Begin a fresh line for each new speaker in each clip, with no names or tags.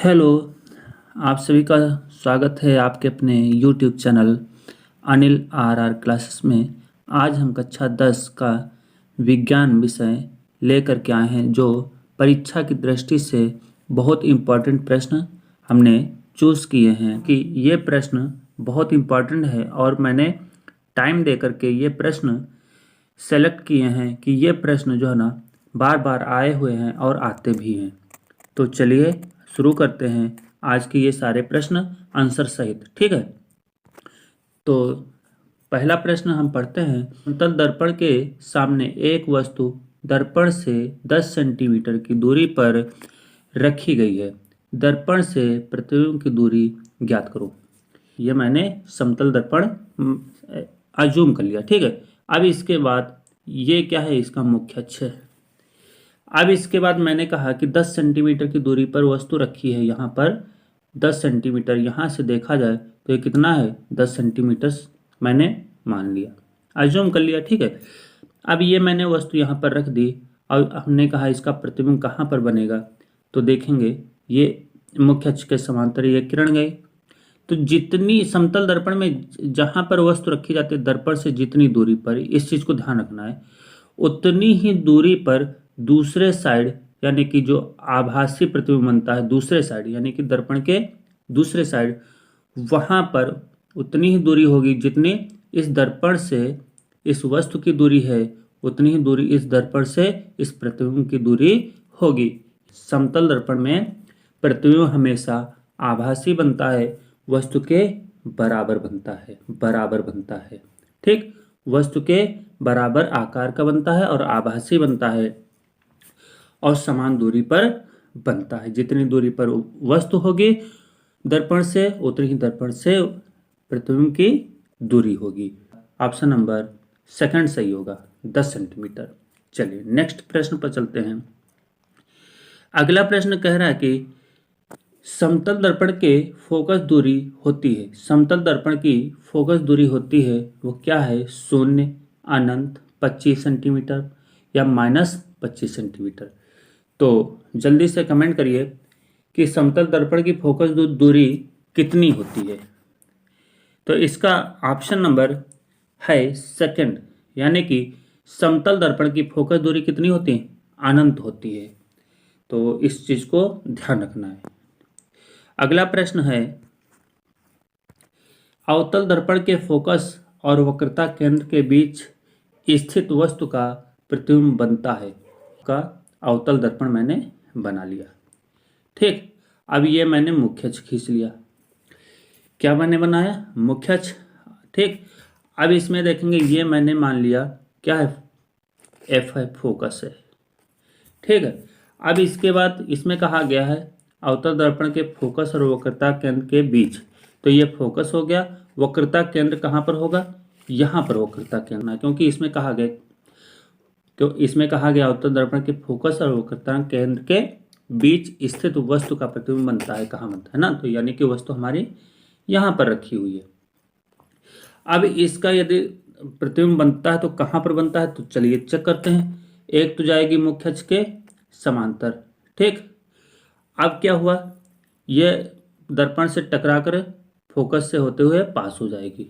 Hello. आप सभी का स्वागत है आपके अपने YouTube channel Anil R classes में। आज हम कक्षा 10 का विज्ञान विषय लेकर के आए हैं, जो परीक्षा की दृष्टि से बहुत इम्पोर्टेंट प्रश्न हमने चूज़ किए हैं कि ये प्रश्न बहुत इम्पोर्टेंट है और मैंने टाइम दे करके ये प्रश्न सेलेक्ट किए हैं कि ये प्रश्न जो है ना बार बार आए हुए हैं और आते भी हैं। तो चलिए शुरू करते हैं आज के ये सारे प्रश्न आंसर सहित। ठीक है, तो पहला प्रश्न हम पढ़ते हैं। समतल दर्पण के सामने एक वस्तु दर्पण से 10 सेंटीमीटर की दूरी पर रखी गई है। दर्पण से प्रतिबिंब की दूरी ज्ञात करो। ये मैंने समतल दर्पण अज्यूम कर लिया। ठीक है, अब इसके बाद ये क्या है, इसका मुख्य अक्ष है। अब इसके बाद मैंने कहा कि 10 सेंटीमीटर की दूरी पर वस्तु रखी है। यहाँ पर 10 सेंटीमीटर, यहाँ से देखा जाए तो ये कितना है, 10 सेंटीमीटर मैंने मान लिया, अज्यूम कर लिया। ठीक है, अब ये मैंने वस्तु यहाँ पर रख दी और हमने कहा इसका प्रतिबिंब कहाँ पर बनेगा, तो देखेंगे ये मुख्य अक्ष के समांतर ये किरण गई। तो जितनी समतल दर्पण में जहाँ पर वस्तु रखी जाती है, दर्पण से जितनी दूरी पर, इस चीज़ को ध्यान रखना है, उतनी ही दूरी पर दूसरे साइड यानी कि जो आभासी प्रतिबिंब बनता है दूसरे साइड यानी कि दर्पण के दूसरे साइड, वहाँ पर उतनी ही दूरी होगी जितनी इस दर्पण से इस वस्तु की दूरी है, उतनी ही दूरी इस दर्पण से इस प्रतिबिंब की दूरी होगी। समतल दर्पण में प्रतिबिंब हमेशा आभासी बनता है, वस्तु के बराबर बनता है, बराबर बनता है। ठीक, वस्तु के बराबर आकार का बनता है और आभासी बनता है और समान दूरी पर बनता है। जितनी दूरी पर वस्तु होगी दर्पण से, उतनी ही दर्पण से प्रतिबिंब की दूरी होगी। ऑप्शन नंबर सेकंड सही होगा, 10 सेंटीमीटर। चलिए नेक्स्ट प्रश्न पर चलते हैं। अगला प्रश्न कह रहा है कि समतल दर्पण के फोकस दूरी होती है, समतल दर्पण की फोकस दूरी होती है, वो क्या है, 0, अनंत, 25 सेंटीमीटर या -25 सेंटीमीटर। तो जल्दी से कमेंट करिए कि समतल दर्पण की फोकस दूरी कितनी होती है। तो इसका ऑप्शन नंबर है सेकंड, यानी कि समतल दर्पण की फोकस दूरी कितनी होती है, अनंत होती है। तो इस चीज को ध्यान रखना है। अगला प्रश्न है, अवतल दर्पण के फोकस और वक्रता केंद्र के बीच स्थित वस्तु का प्रतिबिंब बनता है। का अवतल दर्पण मैंने बना लिया। ठीक, अब ये मैंने मुख्य अक्ष खींच लिया। क्या मैंने बनाया, मुख्य अक्ष। ठीक, अब इसमें देखेंगे ये मैंने मान लिया क्या है, एफ है, फोकस है। ठीक है, अब इसके बाद इसमें कहा गया है अवतल दर्पण के फोकस और वक्रता केंद्र के बीच, तो ये फोकस हो गया। वक्रता केंद्र कहाँ पर होगा, यहाँ पर वक्रता केंद्र, क्योंकि इसमें कहा गया अवतल दर्पण के फोकस और वक्रता केंद्र के बीच स्थित वस्तु का प्रतिबिंब बनता है, कहाँ बनता है ना, तो यानी कि वस्तु हमारी यहाँ पर रखी हुई है। अब इसका यदि प्रतिबिंब बनता है तो कहाँ पर बनता है, तो चलिए चेक करते हैं। एक तो जाएगी मुख्य अक्ष के समांतर। ठीक, अब क्या हुआ, ये दर्पण से टकरा कर फोकस से होते हुए पास हो जाएगी।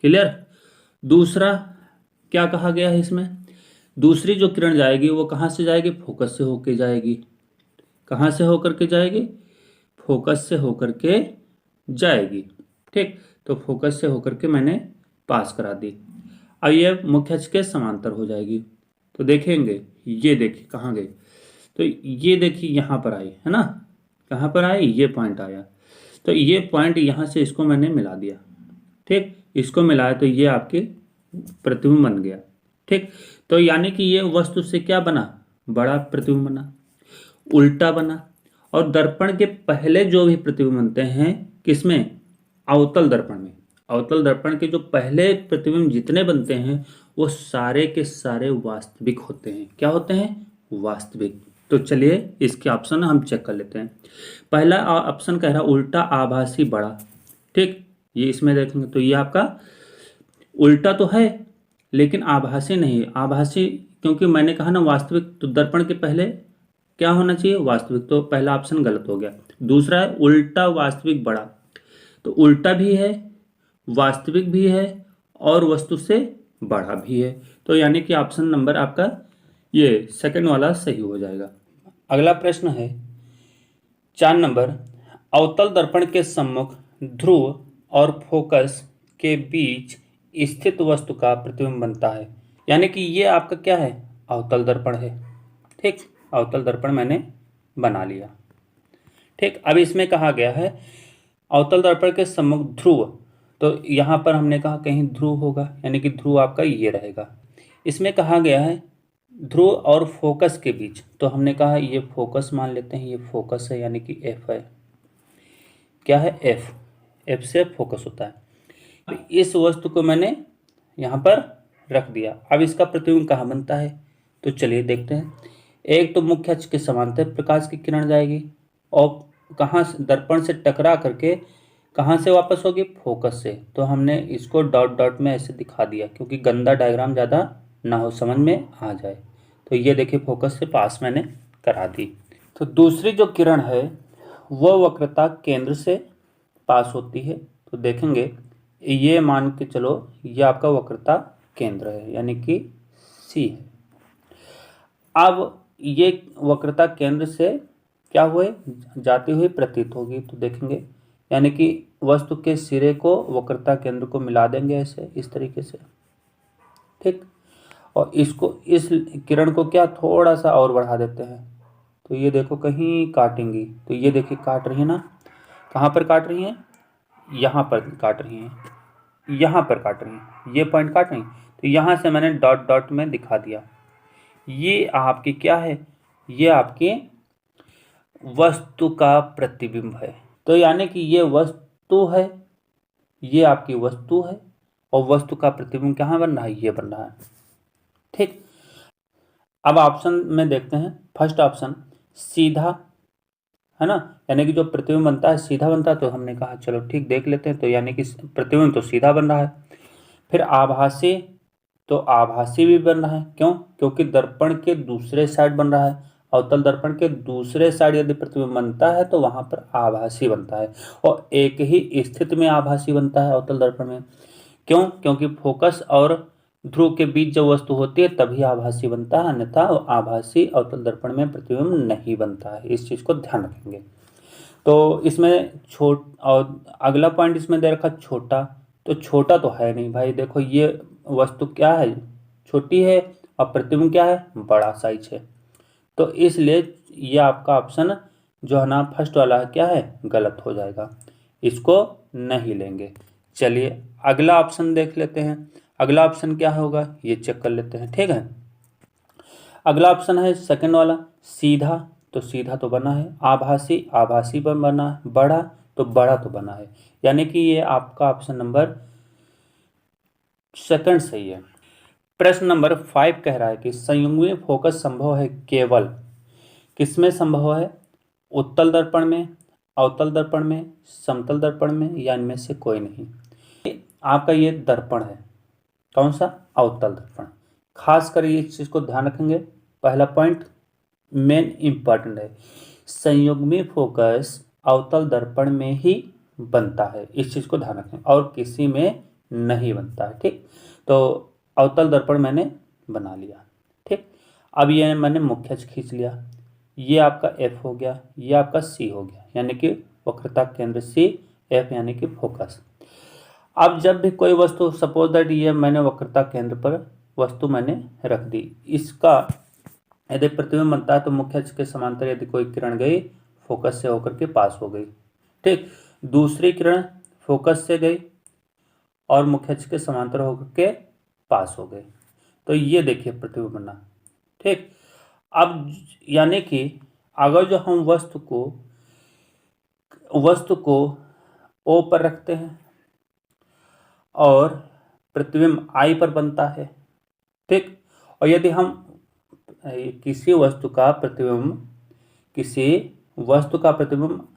क्लियर। दूसरा क्या कहा गया है इसमें, दूसरी जो किरण जाएगी वो कहाँ से जाएगी, फोकस से होकर जाएगी। कहाँ से होकर के जाएगी, फोकस से होकर के जाएगी। ठीक, तो फोकस से होकर के मैंने पास करा दी। अब ये मुख्य अक्ष के समांतर हो जाएगी। तो देखेंगे, ये देखिए कहाँ गई, तो ये देखिए यहाँ पर आई है ना, कहाँ पर आई, ये पॉइंट आया। तो ये पॉइंट यहाँ से इसको मैंने मिला दिया। ठीक, इसको मिलाया तो ये आपके प्रतिबिंब बन गया। ठीक, तो यानी कि ये वस्तु से क्या बना, बड़ा प्रतिबिंब बना, उल्टा बना। और दर्पण के पहले जो भी प्रतिबिंब बनते हैं किसमें, अवतल दर्पण में, अवतल दर्पण के जो पहले प्रतिबिंब जितने बनते हैं वो सारे के सारे वास्तविक होते हैं। क्या होते हैं, वास्तविक। तो चलिए इसके ऑप्शन हम चेक कर लेते हैं। पहला ऑप्शन कह रहा उल्टा आभासी बड़ा। ठीक, ये इसमें देखेंगे तो ये आपका उल्टा तो है लेकिन आभासी नहीं है। आभासी क्योंकि मैंने कहा ना वास्तविक, तो दर्पण के पहले क्या होना चाहिए, वास्तविक। तो पहला ऑप्शन गलत हो गया। दूसरा है उल्टा वास्तविक बड़ा, तो उल्टा भी है, वास्तविक भी है, और वस्तु से बड़ा भी है। तो यानी कि ऑप्शन नंबर आपका ये सेकंड वाला सही हो जाएगा। अगला प्रश्न है 4 नंबर, अवतल दर्पण के सम्मुख ध्रुव और फोकस के बीच स्थित वस्तु का प्रतिबिंब बनता है। यानी कि ये आपका क्या है, अवतल दर्पण है। ठीक, अवतल दर्पण मैंने बना लिया। ठीक, अब इसमें कहा गया है अवतल दर्पण के सम्मुख ध्रुव, तो यहाँ पर हमने कहा कहीं ध्रुव होगा, यानी कि ध्रुव आपका ये रहेगा। इसमें कहा गया है ध्रुव और फोकस के बीच, तो हमने कहा ये फोकस मान लेते हैं, ये फोकस है यानी कि एफ है। क्या है, एफ। एफ से फोकस होता है। अब इस वस्तु को मैंने यहाँ पर रख दिया। अब इसका प्रतिबिंब कहाँ बनता है, तो चलिए देखते हैं। एक तो मुख्य अक्ष के समांतर प्रकाश की किरण जाएगी और कहाँ से, दर्पण से टकरा करके कहाँ से वापस होगी, फोकस से। तो हमने इसको डॉट डॉट में ऐसे दिखा दिया क्योंकि गंदा डायग्राम ज़्यादा ना हो, समझ में आ जाए। तो ये देखिए फोकस से पास मैंने करा दी। तो दूसरी जो किरण है वह वक्रता केंद्र से पास होती है। तो देखेंगे ये मान के चलो ये आपका वक्रता केंद्र है यानी कि सी है। अब ये वक्रता केंद्र से क्या हुए, जाती हुई प्रतीत होगी। तो देखेंगे यानी कि वस्तु के सिरे को वक्रता केंद्र को मिला देंगे ऐसे, इस तरीके से। ठीक, और इसको, इस किरण को क्या थोड़ा सा और बढ़ा देते हैं। तो ये देखो कहीं काटेंगी, तो ये देखिए काट रही है ना, कहाँ पर काट रही है, यहाँ पर काट रही है, यहाँ पर काट रही है, ये पॉइंट काट रही है। तो यहाँ से मैंने डॉट डॉट में दिखा दिया। ये आपकी क्या है, ये आपकी वस्तु का प्रतिबिंब है। तो यानी कि ये वस्तु है, ये आपकी वस्तु है, और वस्तु का प्रतिबिंब कहाँ बन रहा है, ये बन रहा है। ठीक, अब ऑप्शन में देखते हैं। फर्स्ट ऑप्शन सीधा है ना, यानी कि जो प्रतिबिंब बनता है सीधा बनता है। तो हमने कहा चलो ठीक देख लेते हैं। तो यानी कि प्रतिबिंब तो सीधा बन रहा है। फिर आभासी, तो आभासी भी बन रहा है। क्यों, क्योंकि दर्पण के दूसरे साइड बन रहा है। अवतल दर्पण के दूसरे साइड यदि प्रतिबिंब बनता है तो वहां पर आभासी बनता है, और एक ही स्थिति में आभासी बनता है अवतल दर्पण में। क्यों, क्योंकि फोकस और ध्रुव के बीच जब वस्तु होती है तभी आभासी बनता है, अन्यथा आभासी अवतल दर्पण में प्रतिबिंब नहीं बनता है। इस चीज को ध्यान रखेंगे। तो इसमें और अगला पॉइंट इसमें दे रखा छोटा, तो छोटा तो है नहीं भाई। देखो ये वस्तु क्या है, छोटी है, और प्रतिबिंब क्या है, बड़ा साइज है। तो इसलिए ये आपका ऑप्शन जो है ना फर्स्ट वाला है क्या है, गलत हो जाएगा, इसको नहीं लेंगे। चलिए अगला ऑप्शन देख लेते हैं। अगला ऑप्शन क्या होगा ये चेक कर लेते हैं। ठीक है, अगला ऑप्शन है सेकंड वाला सीधा, तो सीधा तो बना है। आभासी, आभासी पर बना है। बड़ा, तो बड़ा तो बना है। यानी कि ये आपका ऑप्शन नंबर सेकंड सही है। प्रश्न नंबर 5 कह रहा है कि संयुग्मी फोकस संभव है केवल किसमें संभव है, उत्तल दर्पण में, अवतल दर्पण में, समतल दर्पण में, या इनमें से कोई नहीं। आपका ये दर्पण है, कौन सा, अवतल दर्पण। खास कर इस चीज को ध्यान रखेंगे, पहला पॉइंट मेन इंपॉर्टेंट है, संयुग्मी फोकस अवतल दर्पण में ही बनता है। इस चीज को ध्यान रखें, और किसी में नहीं बनता है। ठीक, तो अवतल दर्पण मैंने बना लिया। ठीक, अब ये मैंने मुख्य अक्ष खींच लिया, ये आपका एफ हो गया, ये आपका सी हो गया, यानी कि वक्रता केंद्र सी, एफ यानी कि फोकस। अब जब भी कोई वस्तु, सपोज दैट ये मैंने वक्रता केंद्र पर वस्तु मैंने रख दी, इसका यदि प्रतिबिंब बनता है तो मुख्य अक्ष के समांतर यदि कोई किरण गई, फोकस से होकर के पास हो गई। ठीक, दूसरी किरण फोकस से गई और मुख्य अक्ष के समांतर होकर के पास हो गए, तो ये देखिए प्रतिबिंब बना। ठीक, अब यानी कि अगर जो हम वस्तु को ओ पर रखते हैं और प्रतिबिंब आई पर बनता है। ठीक, और यदि हम किसी वस्तु का प्रतिबिंब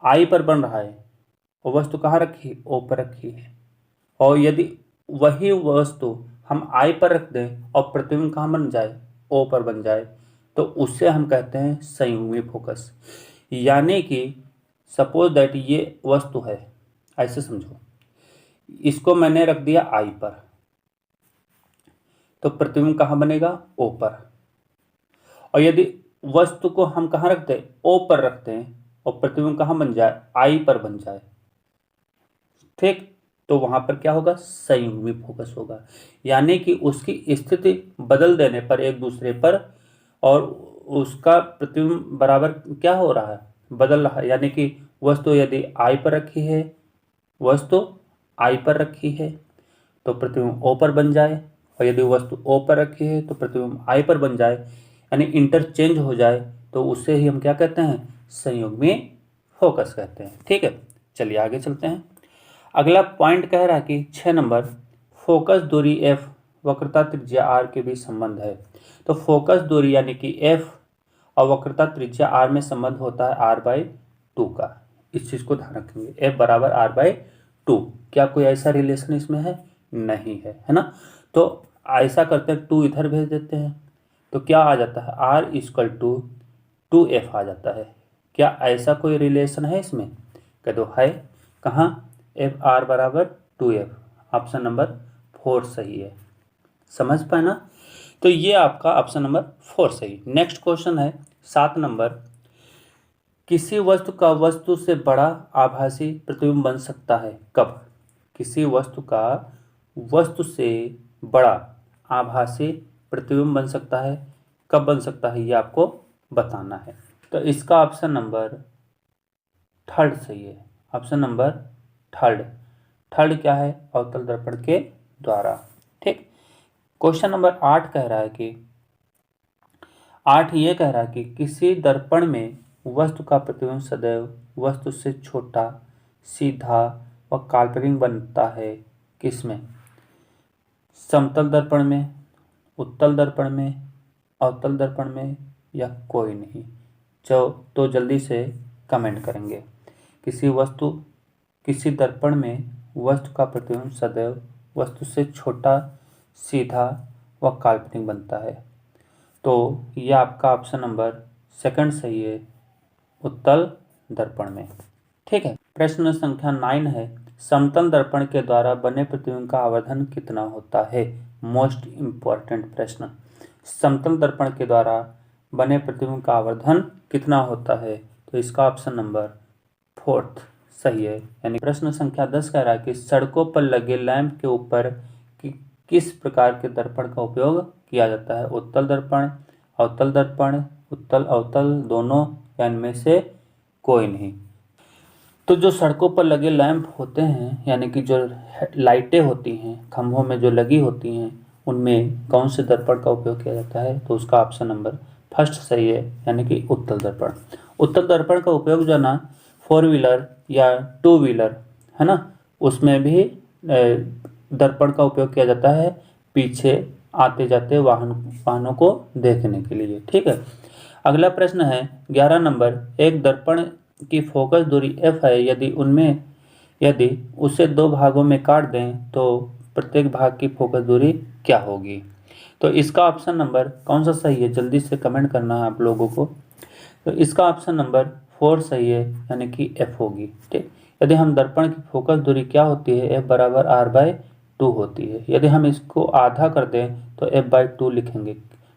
आई पर बन रहा है और वस्तु कहाँ रखी, ओ पर रखी है, और यदि वही वस्तु हम आई पर रख दें और प्रतिबिंब कहाँ बन जाए, ओ पर बन जाए, तो उससे हम कहते हैं संयुग्मी फोकस। यानी कि सपोज दैट ये वस्तु है, ऐसे समझो, इसको मैंने रख दिया आई पर, तो प्रतिबिंब कहाँ बनेगा, ओ पर। और यदि वस्तु को हम कहाँ रखते हैं, ओ पर रखते हैं, और प्रतिबिंब कहाँ बन जाए, आई पर बन जाए, ठीक, तो वहां पर क्या होगा, संयुग्मी फोकस होगा। यानी कि उसकी स्थिति बदल देने पर एक दूसरे पर, और उसका प्रतिबिंब बराबर क्या हो रहा है, बदल रहा है। यानी कि वस्तु यदि आई पर रखी है, वस्तु आई पर रखी है तो प्रतिबिंब ओ पर बन जाए, और यदि वस्तु ओ पर रखी है तो प्रतिबिंब आई पर बन जाए, यानी इंटरचेंज हो जाए, तो उससे ही हम क्या कहते हैं, संयुग्मी फोकस कहते हैं। ठीक है, चलिए आगे चलते हैं। अगला पॉइंट कह रहा है कि 6 नंबर, फोकस दूरी एफ वक्रता त्रिज्या आर के बीच संबंध है। तो फोकस दूरी यानी कि एफ और वक्रता त्रिज्या आर में संबंध होता है r/2 का। इस चीज को ध्यान रखेंगे, एफ बराबर r/2। क्या कोई ऐसा रिलेशन इसमें है, नहीं है, है ना। तो ऐसा करते हैं, 2 इधर भेज देते हैं, तो क्या आ जाता है, r = 2f आ जाता है। क्या ऐसा कोई रिलेशन है इसमें, कह दो है। कहाँ, एफ आर बराबर 2f, ऑप्शन नंबर 4 सही है। समझ पाए ना। तो ये आपका ऑप्शन नंबर 4 सही। नेक्स्ट क्वेश्चन है 7 नंबर, किसी वस्तु का वस्तु से बड़ा आभासी प्रतिबिंब बन सकता है कब। किसी वस्तु का वस्तु से बड़ा आभासी प्रतिबिंब बन सकता है, कब बन सकता है, ये आपको बताना है। तो इसका ऑप्शन नंबर 3 सही है। ऑप्शन नंबर 3 क्या है, अवतल दर्पण के द्वारा। ठीक। क्वेश्चन नंबर 8 कह रहा है कि 8 ये कह रहा है कि किसी दर्पण में वस्तु का प्रतिबिंब सदैव वस्तु से छोटा, सीधा व काल्पनिक बनता है, किसमें, समतल दर्पण में, उत्तल दर्पण में, अवतल दर्पण में, या कोई नहीं। तो जल्दी से कमेंट करेंगे। किसी दर्पण में वस्तु का प्रतिबिंब सदैव वस्तु से छोटा, सीधा व काल्पनिक बनता है, तो यह आपका ऑप्शन नंबर 2 सही है, उत्तल दर्पण में। ठीक है। प्रश्न संख्या 9 है, समतल दर्पण के द्वारा बने प्रतिबिंब का आवर्धन कितना होता है। मोस्ट इंपॉर्टेंट प्रश्न, समतल दर्पण के द्वारा बने प्रतिबिंब का आवर्धन कितना होता है, तो इसका ऑप्शन नंबर 4 सही है। यानी प्रश्न संख्या 10 कह रहा है कि सड़कों पर लगे लैंप के ऊपर किस प्रकार के दर्पण का उपयोग किया जाता है, उत्तल दर्पण, अवतल दर्पण, उत्तल अवतल दोनों, या इनमें से कोई नहीं। तो जो सड़कों पर लगे लैंप होते हैं, यानी कि जो लाइटें होती हैं खंभों में जो लगी होती हैं, उनमें कौन से दर्पण का उपयोग किया जाता है, तो उसका ऑप्शन नंबर 1 सही है, यानी कि उत्तल दर्पण। उत्तल दर्पण का उपयोग जो है ना, 4 व्हीलर या 2 व्हीलर है ना, उसमें भी दर्पण का उपयोग किया जाता है, पीछे आते जाते वाहनों को देखने के लिए। ठीक है। अगला प्रश्न है 11 नंबर, एक दर्पण की फोकस दूरी f है, यदि उसे 2 भागों में काट दें तो प्रत्येक भाग की फोकस दूरी क्या होगी। तो इसका ऑप्शन नंबर कौन सा सही है, जल्दी से कमेंट करना है आप लोगों को। तो इसका ऑप्शन नंबर 4 सही है, यानी कि f होगी। ठीक। यदि हम दर्पण की फोकस दूरी क्या होती है, f बराबर r/2 होती है। यदि हम इसको आधा कर दें तो f/2 लिखेंगे।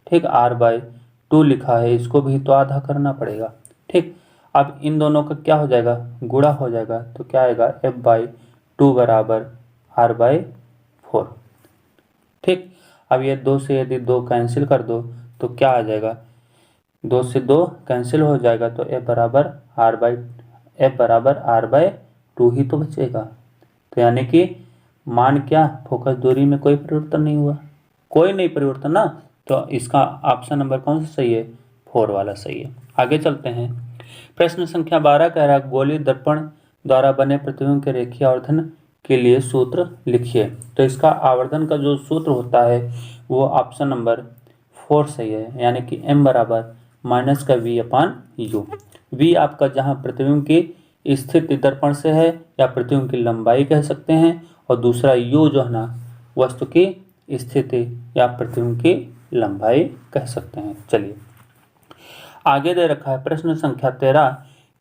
ठीक, r/2 लिखा है, इसको भी तो आधा करना पड़ेगा। ठीक। अब इन दोनों का क्या हो जाएगा, गुणा हो जाएगा, तो क्या आएगा, f/2 बराबर r/4। ठीक। अब ये 2 से यदि 2 कैंसिल कर दो तो क्या आ जाएगा, 2 से 2 कैंसिल हो जाएगा, तो f बराबर r/2 ही तो बचेगा। तो यानी कि मान क्या, फोकस दूरी में कोई परिवर्तन नहीं हुआ, कोई नहीं परिवर्तन ना, तो इसका ऑप्शन नंबर कौन सा सही है, 4 वाला सही है। आगे चलते हैं। प्रश्न संख्या 12 कह रहा है, गोलीय दर्पण द्वारा बने प्रतिबिंब के रेखीय आवर्धन के लिए सूत्र लिखिए। तो इसका आवर्धन का जो सूत्र होता है वो ऑप्शन नंबर 4 सही है, यानी कि m बराबर -v/u। v आपका जहां प्रतिबिंब की स्थिति दर्पण से है या प्रतिबिंब की लंबाई कह सकते हैं, और दूसरा u जो है ना, वस्तु की स्थिति या प्रतिबिंब की लंबाई कह सकते हैं। चलिए आगे दे रखा है प्रश्न संख्या 13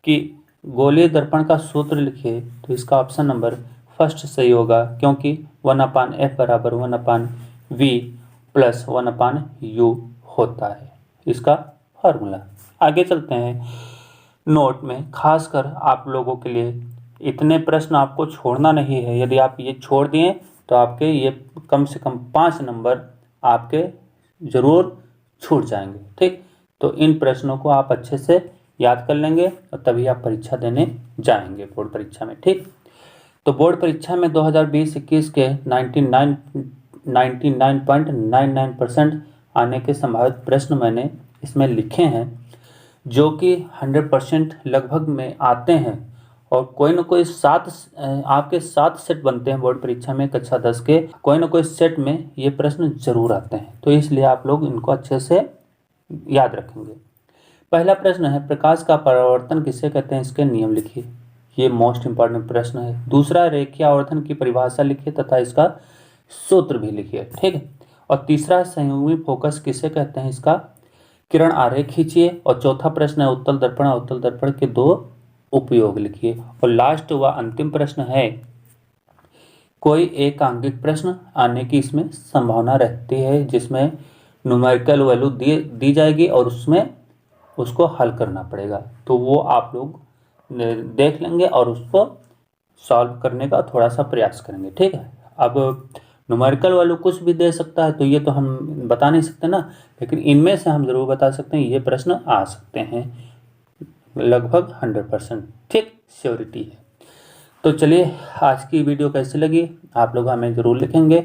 कि गोलीय दर्पण का सूत्र लिखिए। तो इसका ऑप्शन नंबर फर्स्ट सही होगा, क्योंकि 1/f बराबर 1/v प्लस 1/u होता है इसका फॉर्मूला। आगे चलते हैं। नोट में खासकर आप लोगों के लिए इतने प्रश्न आपको छोड़ना नहीं है। यदि आप ये छोड़ दिए तो आपके ये कम से कम 5 नंबर आपके जरूर छूट जाएंगे। ठीक, तो इन प्रश्नों को आप अच्छे से याद कर लेंगे और तभी आप परीक्षा देने जाएंगे बोर्ड परीक्षा में। ठीक, तो बोर्ड परीक्षा में 2020-21 के 99.99% आने के संभावित प्रश्न मैंने इसमें लिखे हैं, जो कि 100% लगभग में आते हैं। और कोई ना कोई आपके 7 सेट बनते हैं बोर्ड परीक्षा में कक्षा 10 के, कोई ना कोई सेट में ये प्रश्न जरूर आते हैं। तो इसलिए आप लोग इनको अच्छे से याद रखेंगे। पहला प्रश्न है, प्रकाश का परावर्तन किसे कहते हैं, इसके नियम लिखिए। ये मोस्ट इंपॉर्टेंट प्रश्न है। दूसरा, रेखीय आवर्धन की परिभाषा लिखिए तथा इसका सूत्र भी लिखिए। ठीक है, और तीसरा, संयुग्मी फोकस किसे कहते हैं, इसका किरण आरेख खींचिए। और चौथा प्रश्न है, उत्तल दर्पण और अवतल दर्पण के 2 उपयोग लिखिए। और लास्ट व अंतिम प्रश्न है, कोई एक आंगिक प्रश्न आने की इसमें संभावना रहती है, जिसमें न्यूमेरिकल वैल्यू दी जाएगी और उसमें उसको हल करना पड़ेगा। तो वो आप लोग देख लेंगे और उसको सॉल्व करने का थोड़ा सा प्रयास करेंगे। ठीक है, अब न्यूमेरिकल वैल्यू कुछ भी दे सकता है, तो ये तो हम बता नहीं सकते ना, लेकिन इनमें से हम जरूर बता सकते हैं ये प्रश्न आ सकते हैं, लगभग 100%। ठीक, श्योरिटी है। तो चलिए, आज की वीडियो कैसी लगी आप लोग हमें ज़रूर लिखेंगे।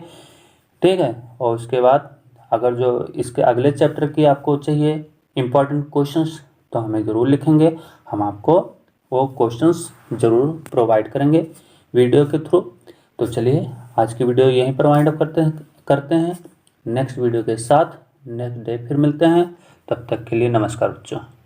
ठीक है, और उसके बाद अगर जो इसके अगले चैप्टर की आपको चाहिए इम्पॉर्टेंट क्वेश्चंस, तो हमें ज़रूर लिखेंगे, हम आपको वो क्वेश्चंस ज़रूर प्रोवाइड करेंगे वीडियो के थ्रू। तो चलिए, आज की वीडियो यहीं पर वाइंड अप करते हैं। नेक्स्ट वीडियो के साथ नेक्स्ट डे फिर मिलते हैं। तब तक के लिए नमस्कार बच्चों।